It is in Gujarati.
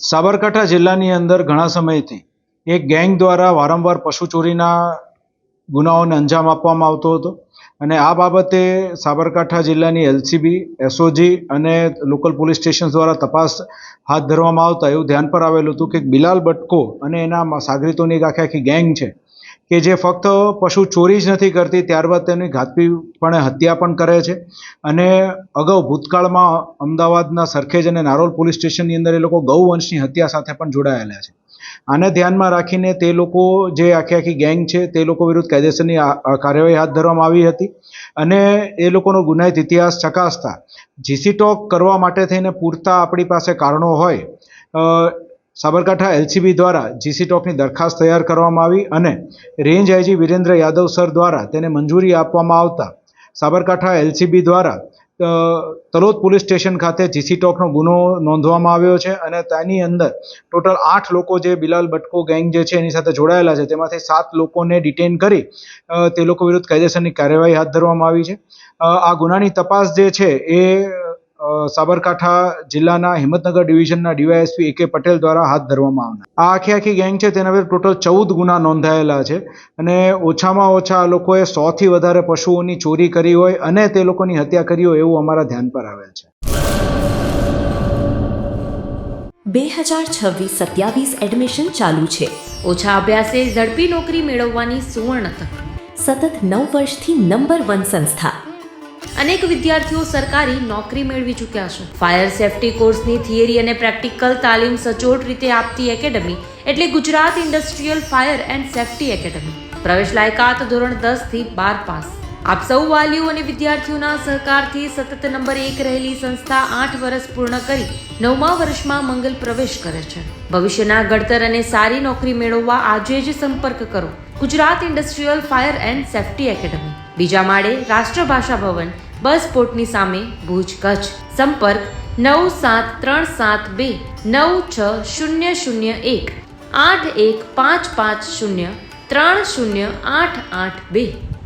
સાબરકાંઠા જિલ્લાની અંદર ઘણા સમયથી એક ગેંગ દ્વારા વારંવાર પશુ ચોરીના ગુનાઓને અંજામ આપવામાં આવતો હતો અને આ બાબતે સાબરકાંઠા જિલ્લાની એલસીબી, એસઓજી અને લોકલ પોલીસ સ્ટેશન દ્વારા તપાસ હાથ ધરવામાં આવતા એવું ધ્યાન પર આવેલું હતું કે બિલાલ બટકો અને એના સાગરીતોની એક આખી ગેંગ છે કે જે ફક્ત પશુ ચોરી જ નથી કરતી, ત્યારબાદ તેની ઘાતકીપણે હત્યા પણ કરે છે. અને અગાઉ ભૂતકાળમાં અમદાવાદના સરખેજ અને નારોલ પોલીસ સ્ટેશનની અંદર એ લોકો ગૌવંશની હત્યા સાથે પણ જોડાયેલા છે. આને ધ્યાનમાં રાખીને તે લોકો જે આખી ગેંગ છે તે લોકો વિરુદ્ધ કાયદેસરની કાર્યવાહી હાથ ધરવામાં આવી હતી અને એ લોકોનો ગુનાહિત ઇતિહાસ ચકાસતા જીસી ટોક કરવા માટે થઈને પૂરતા આપણી પાસે કારણો હોય, સાબરકાંઠા એલસીબી દ્વારા જીસી ટોકની દરખાસ્ત તૈયાર કરવામાં આવી અને range IG Virendra Yadav sir દ્વારા તેને મંજૂરી આપવામાં આવતા સાબરકાંઠા એલસીબી દ્વારા તલોદ પોલીસ સ્ટેશન ખાતે જીસી ટોકનો ગુનો નોંધવામાં આવ્યો છે અને તેની અંદર ટોટલ 8 લોકો જે બિલાલ બટકો ગેંગ જે છે એની સાથે જોડાયેલા છે તેમાંથી 7 લોકોને ડિટેન કરી તે લોકો વિરુદ્ધ કાયદેસરની કાર્યવાહી હાથ ધરવામાં આવી છે. આ ગુનાની તપાસ જે છે એ સાબરકાંઠા જિલ્લાના હિંમતનગર ડિવિઝનના ડીવાયએસપી AK પટેલ દ્વારા હાથ ધરવામાં આવનાર. આ આખી ગેંગ છે તેના પર ટોટલ 14 ગુના નોંધાયેલા છે અને ઓછામાં ઓછા આ લોકોએ 100થી વધારે પશુઓની ચોરી કરી હોય અને તે લોકોની હત્યા કરી હોય એવું અમારા ધ્યાન પર આવેલ છે. 2026-27 એડમિશન ચાલુ છે. ઓછા અભ્યાસે ઝડપી નોકરી મેળવવાની સુવર્ણ તક. સતત 9 વર્ષથી નંબર 1 સંસ્થા. અનેક વિદ્યાર્થીઓ સરકારી નોકરી મેળવી ચૂક્યા છે. ફાયર સેફટી કોર્સની થિયરી અને પ્રેક્ટિકલ તાલીમ સચોટ રીતે આપતી એકેડમી એટલે Gujarat industrial fire and safety academy. પ્રવેશ લાયકાત ધોરણ 10 થી 12 પાસ. આપ સૌ વાલીઓ અને વિદ્યાર્થીઓના સહકારથી સતત નંબર 1 રહેલી સંસ્થા 8 વર્ષ પૂર્ણ કરી 9મા વર્ષમાં મંગલ પ્રવેશ કરે છે. ભવિષ્યના ઘડતર અને સારી નોકરી મેળવવા આજે જ સંપર્ક કરો Gujarat industrial fire and safety academy, બીજા માળે રાષ્ટ્રભાષા ભવન, બસ પોર્ટની સામે, ભુજ, કચ્છ. સંપર્ક 9737296001 8155030882.